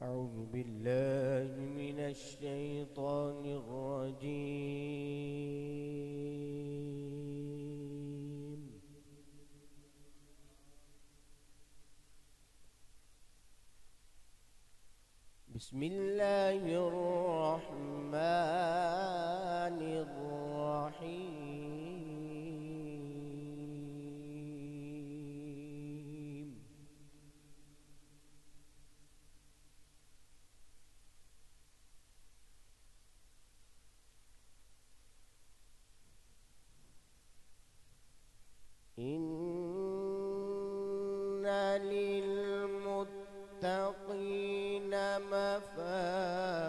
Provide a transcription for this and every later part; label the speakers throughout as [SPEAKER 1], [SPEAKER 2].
[SPEAKER 1] أعوذ بالله من الشيطان الرجيم. بسم الله الرحمن الرحيم. إن للمتقين مفازا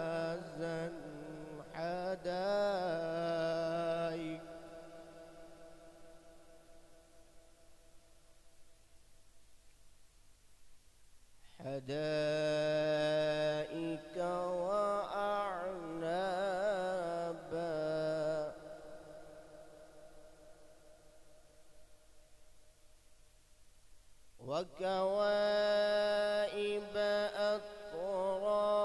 [SPEAKER 1] حدائق وأعنابا وكواعب أترابا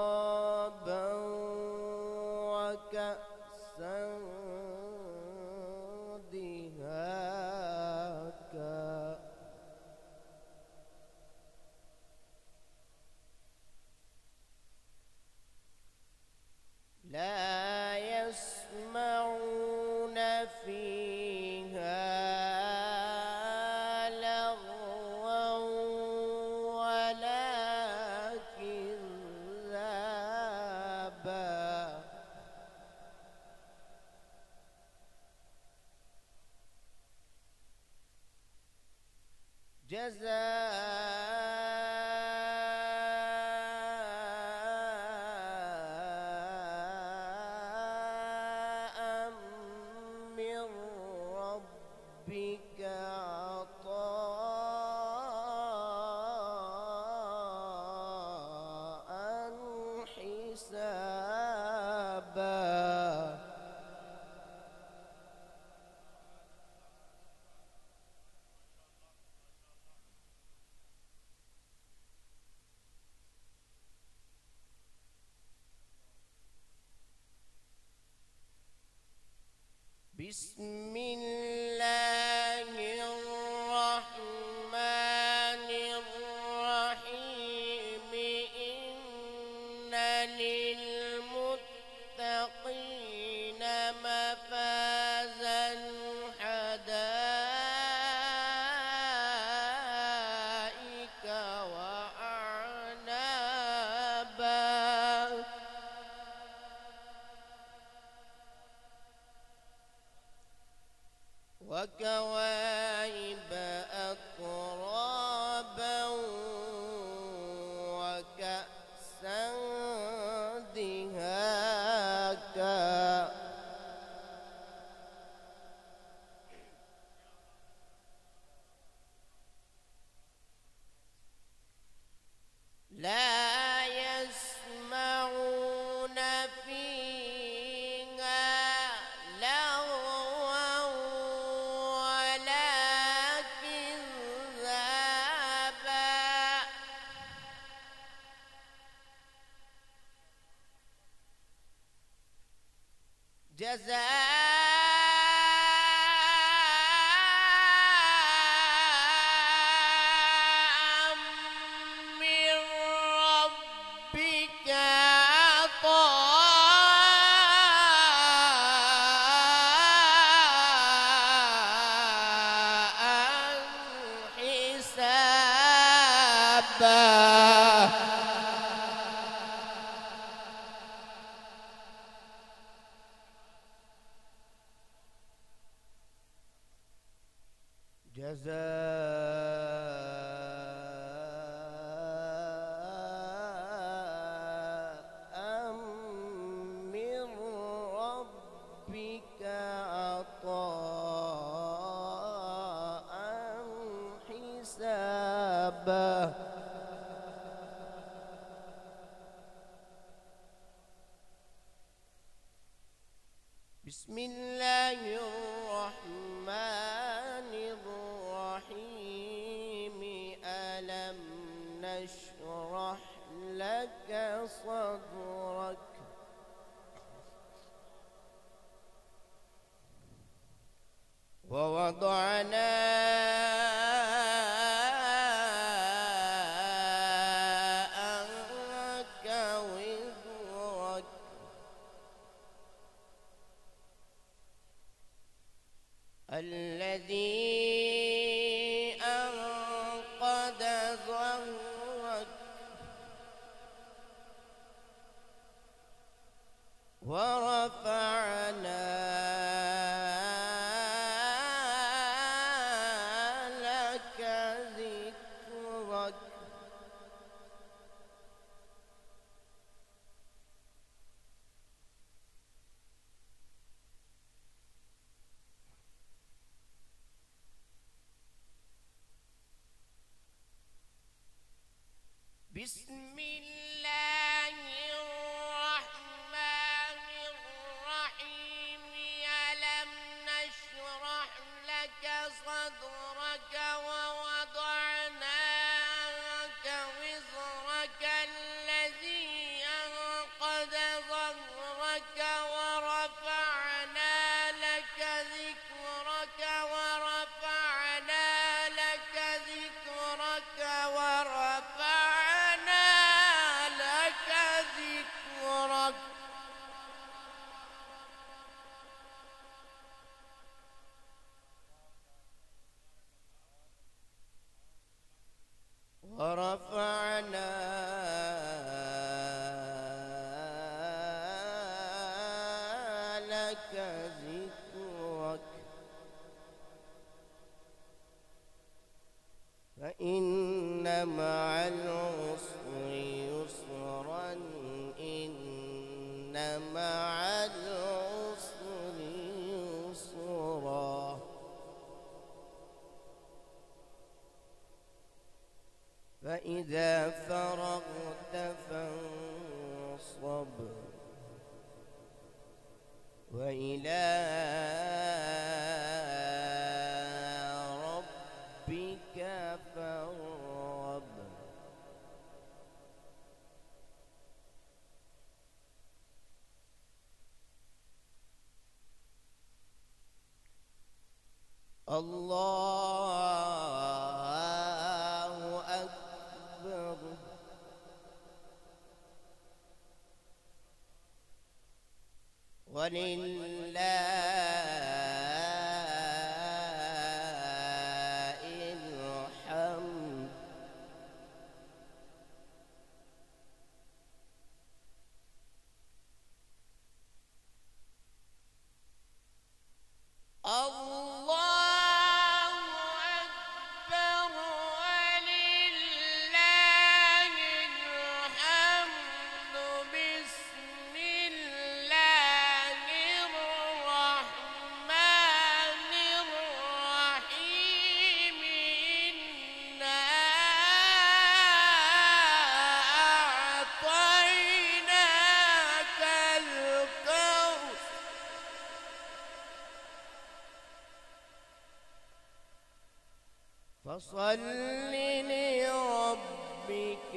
[SPEAKER 1] وكأسا دهاقا لا يسمعون فيها لغوا ولا كذابا جزاء من ربك عطاء حسابا بسم الله الرحمن الرحيم. إن للمتقين مفازا حدائق وأعنابا وكواعب أترابا وكأسا دهاقا لا يسمعون فيها لغوا ولا كذابا جزاء من ربك عطاء حسابا جزاء من ربك عطاء حسابا بسم الله الرحمن الرحيم. ألم نشرح لك صدرك ووضعنا عنك وزرك الذي أنقض ظهرك ورفعنا لك ذكرك بسم الله الرحمن الرحيم ألم نشرح لك صدرك ووضعنا عنك وزرك الذي أنقض ظهرك ورفعنا لك ذكرك ورفعنا لك ذكرك ورفعنا لك ذكرك ورفعنا لك ذكرك فإن مع العسر يسرا إن مع العسر يسرا فإذا فرغت فانصب وإلى ربك فارغب الله أكبر ولله الحمد الله أكبر ولله الحمد بسم الله الرحمن الرحيم إنا أعطيناك الكوثر فصل لربك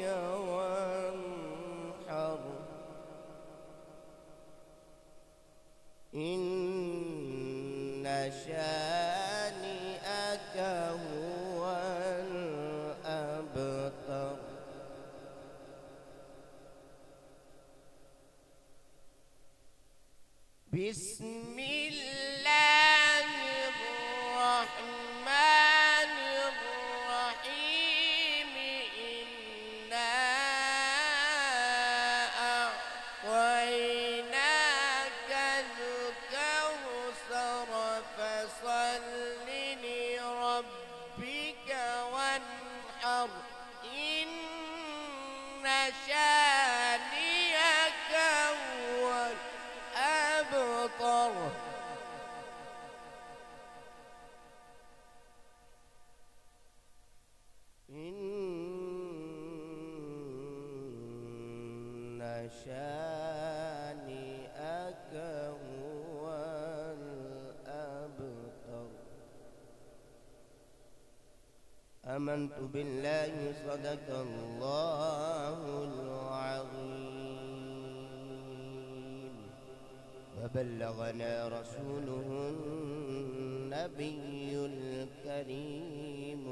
[SPEAKER 1] وانحر إن شانئك هو الأبتر بسم الله الرحمن الرحيم إنا أعطيناك الكوثر فصل لربك وانحر إن شانئك هو الأبتر إن شانئك هو الأبتر آمنت بالله صدق الله العظيم. فبلغنا رسوله النبي الكريم